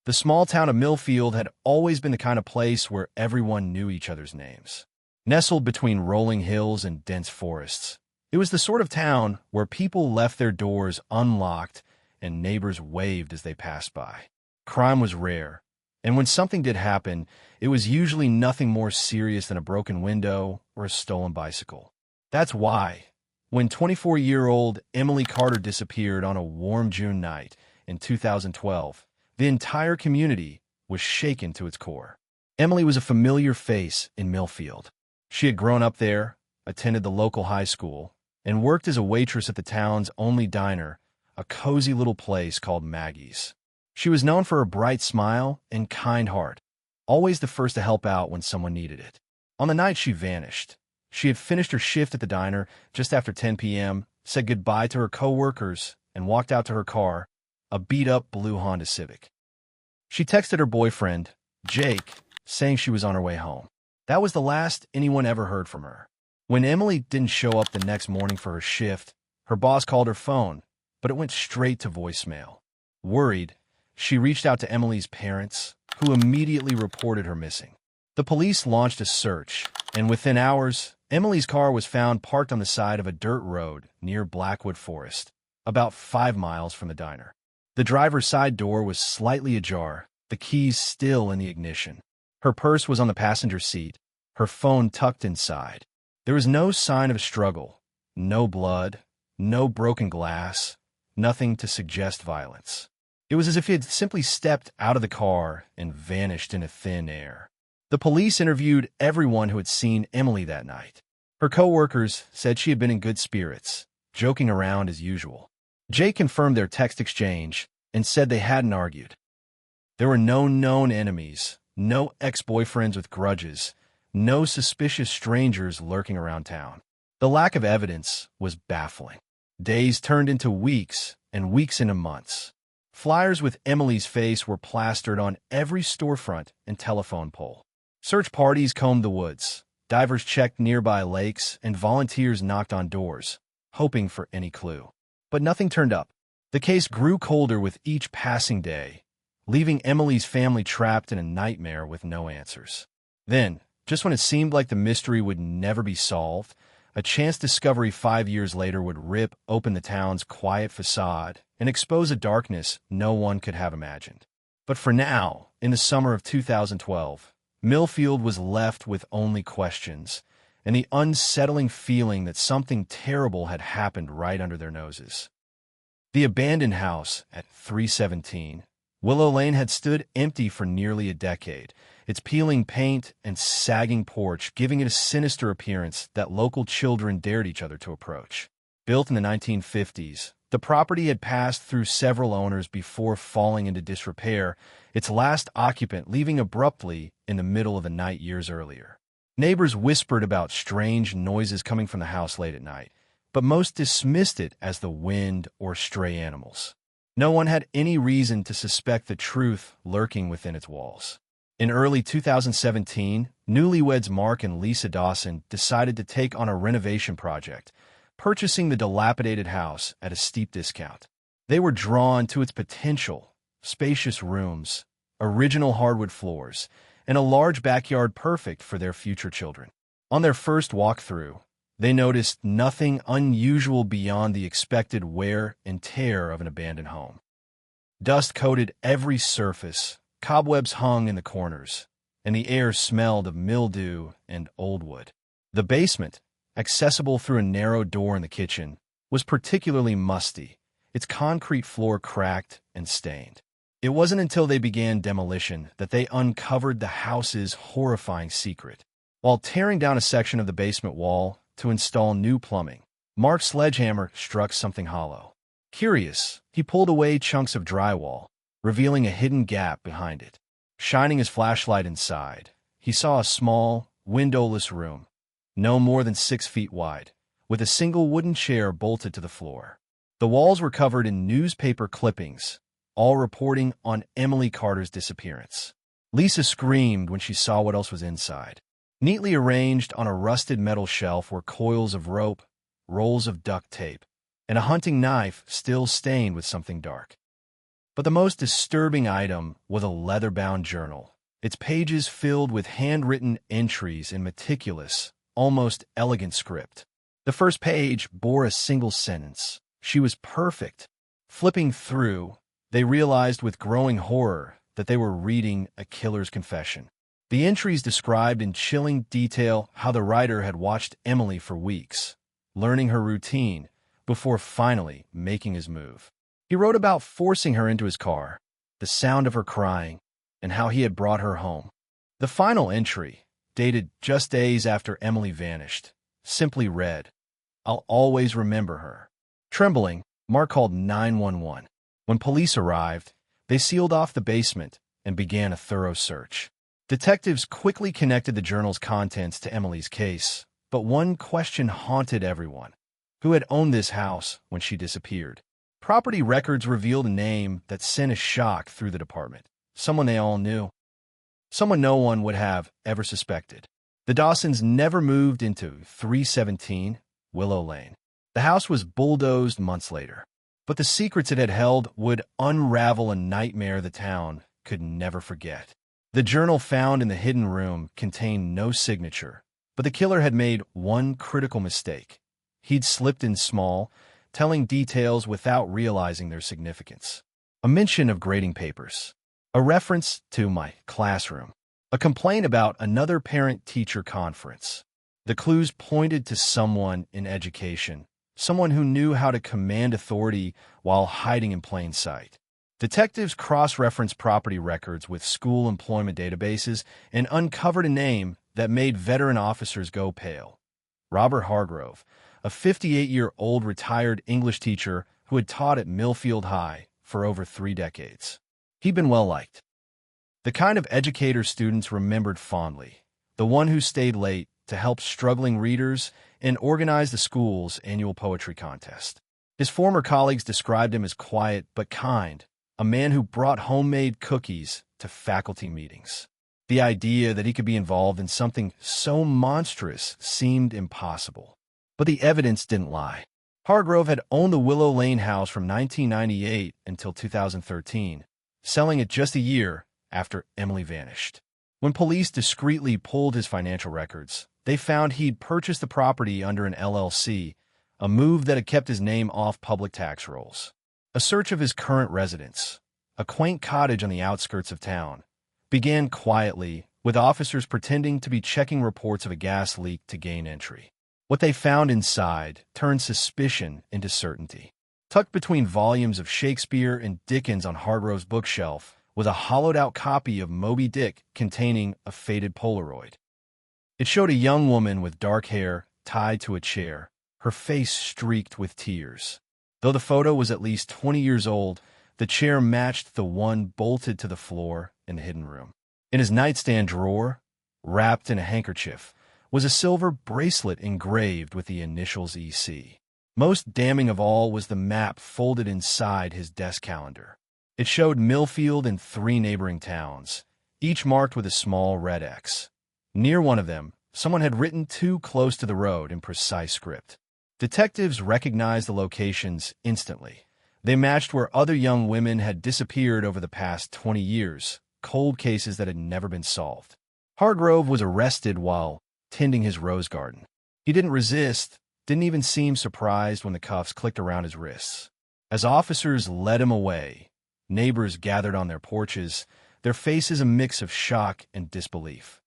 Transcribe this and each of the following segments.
The small town of Millfield had always been the kind of place where everyone knew each other's names. Nestled between rolling hills and dense forests, it was the sort of town where people left their doors unlocked and neighbors waved as they passed by. Crime was rare, and when something did happen, it was usually nothing more serious than a broken window or a stolen bicycle. That's why, when 24-year-old Emily Carter disappeared on a warm June night in 2012, the entire community was shaken to its core. Emily was a familiar face in Millfield. She had grown up there, attended the local high school, and worked as a waitress at the town's only diner, a cozy little place called Maggie's. She was known for her bright smile and kind heart, always the first to help out when someone needed it. On the night she vanished, she had finished her shift at the diner just after 10 p.m., said goodbye to her co-workers, and walked out to her car, a beat-up blue Honda Civic. She texted her boyfriend, Jake, saying she was on her way home. That was the last anyone ever heard from her. When Emily didn't show up the next morning for her shift, her boss called her phone, but it went straight to voicemail. Worried, she reached out to Emily's parents, who immediately reported her missing. The police launched a search, and within hours, Emily's car was found parked on the side of a dirt road near Blackwood Forest, about 5 miles from the diner. The driver's side door was slightly ajar, the keys still in the ignition. Her purse was on the passenger seat, her phone tucked inside. There was no sign of a struggle, no blood, no broken glass, nothing to suggest violence. It was as if he had simply stepped out of the car and vanished into thin air. The police interviewed everyone who had seen Emily that night. Her co-workers said she had been in good spirits, joking around as usual. Jake confirmed their text exchange and said they hadn't argued. There were no known enemies, no ex-boyfriends with grudges, no suspicious strangers lurking around town. The lack of evidence was baffling. Days turned into weeks and weeks into months. Flyers with Emily's face were plastered on every storefront and telephone pole. Search parties combed the woods. Divers checked nearby lakes, and volunteers knocked on doors, hoping for any clue. But nothing turned up. The case grew colder with each passing day, leaving Emily's family trapped in a nightmare with no answers. Then, just when it seemed like the mystery would never be solved, a chance discovery 5 years later would rip open the town's quiet facade and expose a darkness no one could have imagined. But for now, in the summer of 2012, Millfield was left with only questions and the unsettling feeling that something terrible had happened right under their noses. The abandoned house at 317 Willow Lane had stood empty for nearly a decade, its peeling paint and sagging porch giving it a sinister appearance that local children dared each other to approach. Built in the 1950s, the property had passed through several owners before falling into disrepair, its last occupant leaving abruptly in the middle of the night years earlier. Neighbors whispered about strange noises coming from the house late at night, but most dismissed it as the wind or stray animals. No one had any reason to suspect the truth lurking within its walls. In early 2017, newlyweds Mark and Lisa Dawson decided to take on a renovation project, purchasing the dilapidated house at a steep discount. They were drawn to its potential: spacious rooms, original hardwood floors, and a large backyard perfect for their future children. On their first walkthrough, they noticed nothing unusual beyond the expected wear and tear of an abandoned home. Dust coated every surface, cobwebs hung in the corners, and the air smelled of mildew and old wood. The basement, accessible through a narrow door in the kitchen, was particularly musty, its concrete floor cracked and stained. It wasn't until they began demolition that they uncovered the house's horrifying secret. While tearing down a section of the basement wall to install new plumbing, Mark's sledgehammer struck something hollow. Curious, he pulled away chunks of drywall, revealing a hidden gap behind it. Shining his flashlight inside, he saw a small, windowless room, no more than 6 feet wide, with a single wooden chair bolted to the floor. The walls were covered in newspaper clippings, all reporting on Emily Carter's disappearance. Lisa screamed when she saw what else was inside. Neatly arranged on a rusted metal shelf were coils of rope, rolls of duct tape, and a hunting knife still stained with something dark. But the most disturbing item was a leather-bound journal, its pages filled with handwritten entries in meticulous, almost elegant script. The first page bore a single sentence. She was perfect. Flipping through, they realized with growing horror that they were reading a killer's confession. The entries described in chilling detail how the writer had watched Emily for weeks, learning her routine, before finally making his move. He wrote about forcing her into his car, the sound of her crying, and how he had brought her home. The final entry, dated just days after Emily vanished, simply read, "I'll always remember her." Trembling, Mark called 911. When police arrived, they sealed off the basement and began a thorough search. Detectives quickly connected the journal's contents to Emily's case, but one question haunted everyone. Who had owned this house when she disappeared? Property records revealed a name that sent a shock through the department. Someone they all knew. Someone no one would have ever suspected. The Dawsons never moved into 317 Willow Lane. The house was bulldozed months later, but the secrets it had held would unravel a nightmare the town could never forget. The journal found in the hidden room contained no signature, but the killer had made one critical mistake. He'd slipped in small, telling details without realizing their significance. A mention of grading papers, a reference to my classroom, a complaint about another parent-teacher conference. The clues pointed to someone in education, someone who knew how to command authority while hiding in plain sight. Detectives cross-referenced property records with school employment databases and uncovered a name that made veteran officers go pale. Robert Hargrove, a 58-year-old retired English teacher who had taught at Millfield High for over 3 decades. He'd been well-liked. The kind of educator students remembered fondly, the one who stayed late to help struggling readers and organize the school's annual poetry contest. His former colleagues described him as quiet but kind, a man who brought homemade cookies to faculty meetings. The idea that he could be involved in something so monstrous seemed impossible. But the evidence didn't lie. Hargrove had owned the Willow Lane house from 1998 until 2013, selling it just a year after Emily vanished. When police discreetly pulled his financial records, they found he'd purchased the property under an LLC, a move that had kept his name off public tax rolls. A search of his current residence, a quaint cottage on the outskirts of town, began quietly, with officers pretending to be checking reports of a gas leak to gain entry. What they found inside turned suspicion into certainty. Tucked between volumes of Shakespeare and Dickens on Hargrove's bookshelf was a hollowed-out copy of Moby Dick containing a faded Polaroid. It showed a young woman with dark hair tied to a chair, her face streaked with tears. Though the photo was at least 20 years old, the chair matched the one bolted to the floor in the hidden room. In his nightstand drawer, wrapped in a handkerchief, was a silver bracelet engraved with the initials EC. Most damning of all was the map folded inside his desk calendar. It showed Millfield and 3 neighboring towns, each marked with a small red X. Near one of them, someone had written "too close to the road" in precise script. Detectives recognized the locations instantly. They matched where other young women had disappeared over the past 20 years, cold cases that had never been solved. Hargrove was arrested while tending his rose garden. He didn't resist, didn't even seem surprised when the cuffs clicked around his wrists. As officers led him away, neighbors gathered on their porches, their faces a mix of shock and disbelief.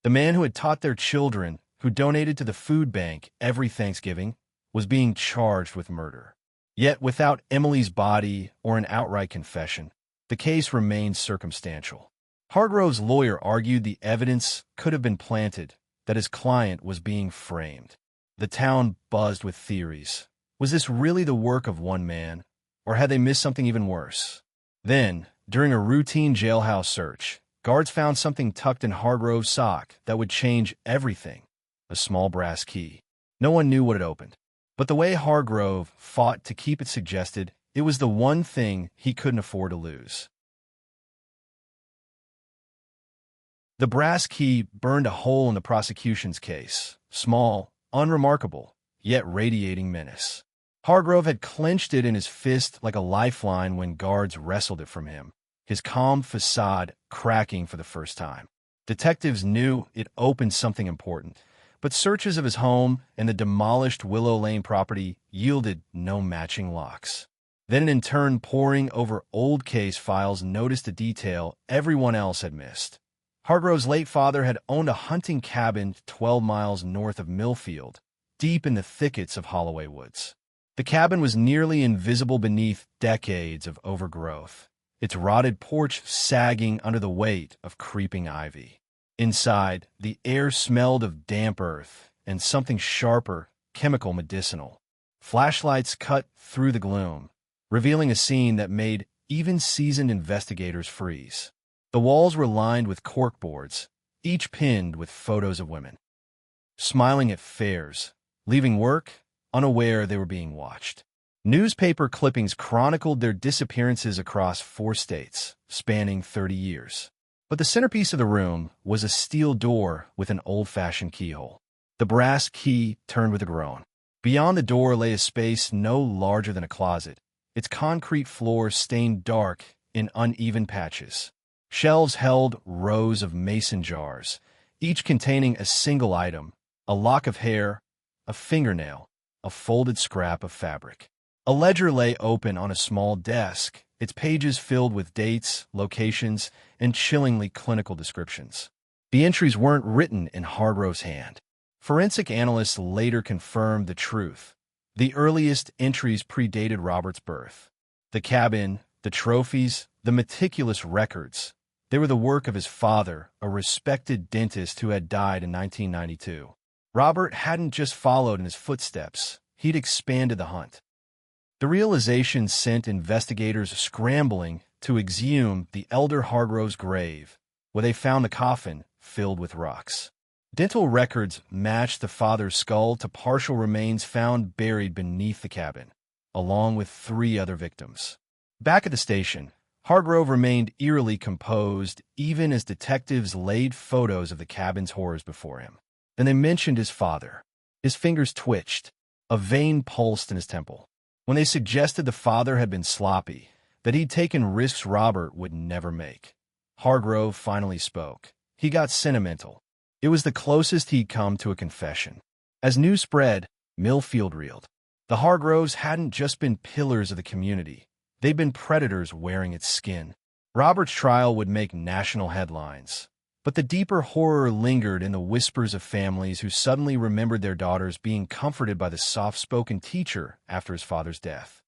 The man who had taught their children, who donated to the food bank every Thanksgiving, was being charged with murder. Yet without Emily's body or an outright confession, the case remained circumstantial. Hargrove's lawyer argued the evidence could have been planted, that his client was being framed. The town buzzed with theories. Was this really the work of one man, or had they missed something even worse? Then, during a routine jailhouse search, guards found something tucked in Hargrove's sock that would change everything. A small brass key. No one knew what it opened. But the way Hargrove fought to keep it suggested it was the one thing he couldn't afford to lose. The brass key burned a hole in the prosecution's case. Small, unremarkable, yet radiating menace. Hargrove had clenched it in his fist like a lifeline when guards wrestled it from him, his calm facade cracking for the first time. Detectives knew it opened something important, but searches of his home and the demolished Willow Lane property yielded no matching locks. Then an intern poring over old case files noticed a detail everyone else had missed. Hargrove's late father had owned a hunting cabin 12 miles north of Millfield, deep in the thickets of Holloway Woods. The cabin was nearly invisible beneath decades of overgrowth, its rotted porch sagging under the weight of creeping ivy. Inside, the air smelled of damp earth and something sharper, chemical medicinal. Flashlights cut through the gloom, revealing a scene that made even seasoned investigators freeze. The walls were lined with corkboards, each pinned with photos of women, smiling at fairs, leaving work, unaware they were being watched. Newspaper clippings chronicled their disappearances across 4 states, spanning 30 years. But the centerpiece of the room was a steel door with an old-fashioned keyhole. The brass key turned with a groan. Beyond the door lay a space no larger than a closet, its concrete floor stained dark in uneven patches. Shelves held rows of mason jars, each containing a single item: a lock of hair, a fingernail, a folded scrap of fabric. A ledger lay open on a small desk, its pages filled with dates, locations, and chillingly clinical descriptions. The entries weren't written in Hargrove's hand. Forensic analysts later confirmed the truth. The earliest entries predated Robert's birth. The cabin, the trophies, the meticulous records, they were the work of his father, a respected dentist who had died in 1992. Robert hadn't just followed in his footsteps, he'd expanded the hunt. The realization sent investigators scrambling to exhume the elder Hargrove's grave, where they found the coffin filled with rocks. Dental records matched the father's skull to partial remains found buried beneath the cabin, along with 3 other victims. Back at the station, Hargrove remained eerily composed even as detectives laid photos of the cabin's horrors before him. Then they mentioned his father. His fingers twitched. A vein pulsed in his temple. When they suggested the father had been sloppy, that he'd taken risks Robert would never make, Hargrove finally spoke. He got sentimental. It was the closest he'd come to a confession. As news spread, Millfield reeled. The Hargroves hadn't just been pillars of the community. They'd been predators wearing its skin. Robert's trial would make national headlines. But the deeper horror lingered in the whispers of families who suddenly remembered their daughters being comforted by the soft-spoken teacher after his father's death.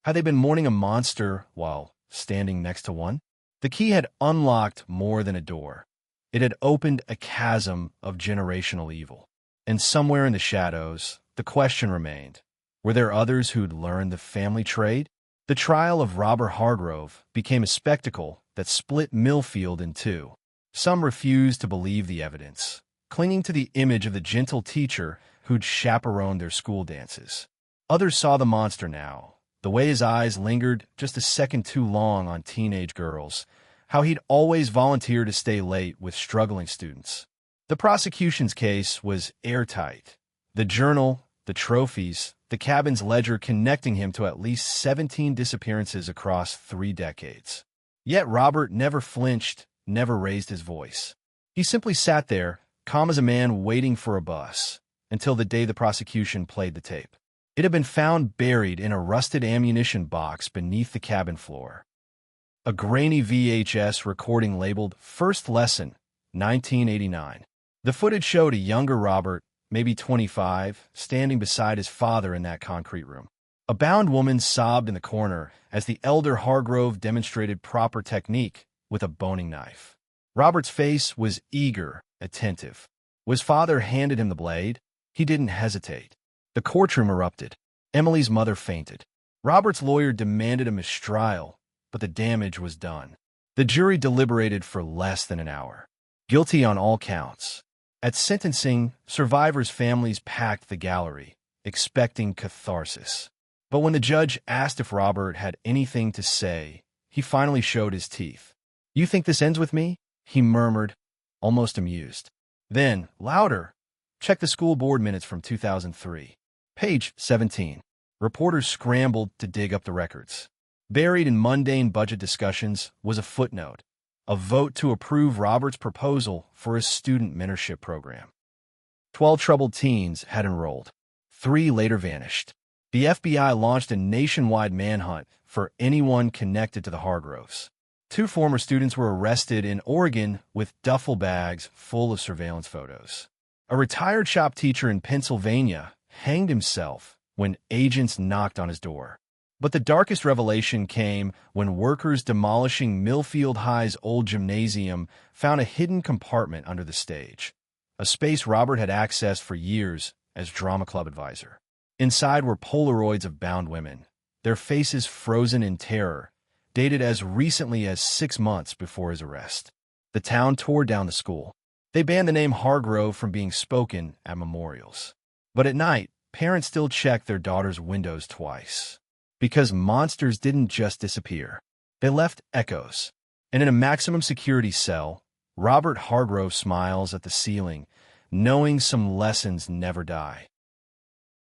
Had they been mourning a monster while standing next to one? The key had unlocked more than a door. It had opened a chasm of generational evil. And somewhere in the shadows, the question remained, were there others who'd learned the family trade? The trial of Robert Hargrove became a spectacle that split Millfield in 2. Some refused to believe the evidence, clinging to the image of the gentle teacher who'd chaperoned their school dances. Others saw the monster now, the way his eyes lingered just a second too long on teenage girls, how he'd always volunteer to stay late with struggling students. The prosecution's case was airtight. The journal, the trophies, the cabin's ledger connecting him to at least 17 disappearances across 3 decades. Yet Robert never flinched, never raised his voice. He simply sat there, calm as a man waiting for a bus, until the day the prosecution played the tape. It had been found buried in a rusted ammunition box beneath the cabin floor. A grainy VHS recording labeled First Lesson, 1989. The footage showed a younger Robert, maybe 25, standing beside his father in that concrete room. A bound woman sobbed in the corner as the elder Hargrove demonstrated proper technique with a boning knife. Robert's face was eager, attentive. When his father handed him the blade, he didn't hesitate. The courtroom erupted. Emily's mother fainted. Robert's lawyer demanded a mistrial, but the damage was done. The jury deliberated for less than an hour. Guilty on all counts. At sentencing, survivors' families packed the gallery, expecting catharsis. But when the judge asked if Robert had anything to say, he finally showed his teeth. "You think this ends with me?" he murmured, almost amused. Then, louder, check the school board minutes from 2003. Page 17. Reporters scrambled to dig up the records. Buried in mundane budget discussions was a footnote, a vote to approve Robert's proposal for a student mentorship program. 12 troubled teens had enrolled. 3 later vanished. The FBI launched a nationwide manhunt for anyone connected to the Hargroves. 2 former students were arrested in Oregon with duffel bags full of surveillance photos. A retired shop teacher in Pennsylvania hanged himself when agents knocked on his door. But the darkest revelation came when workers demolishing Millfield High's old gymnasium found a hidden compartment under the stage, a space Robert had accessed for years as drama club advisor. Inside were Polaroids of bound women, their faces frozen in terror, dated as recently as 6 months before his arrest. The town tore down the school. They banned the name Hargrove from being spoken at memorials. But at night, parents still checked their daughters' windows twice. Because monsters didn't just disappear. They left echoes. And in a maximum security cell, Robert Hargrove smiles at the ceiling, knowing some lessons never die.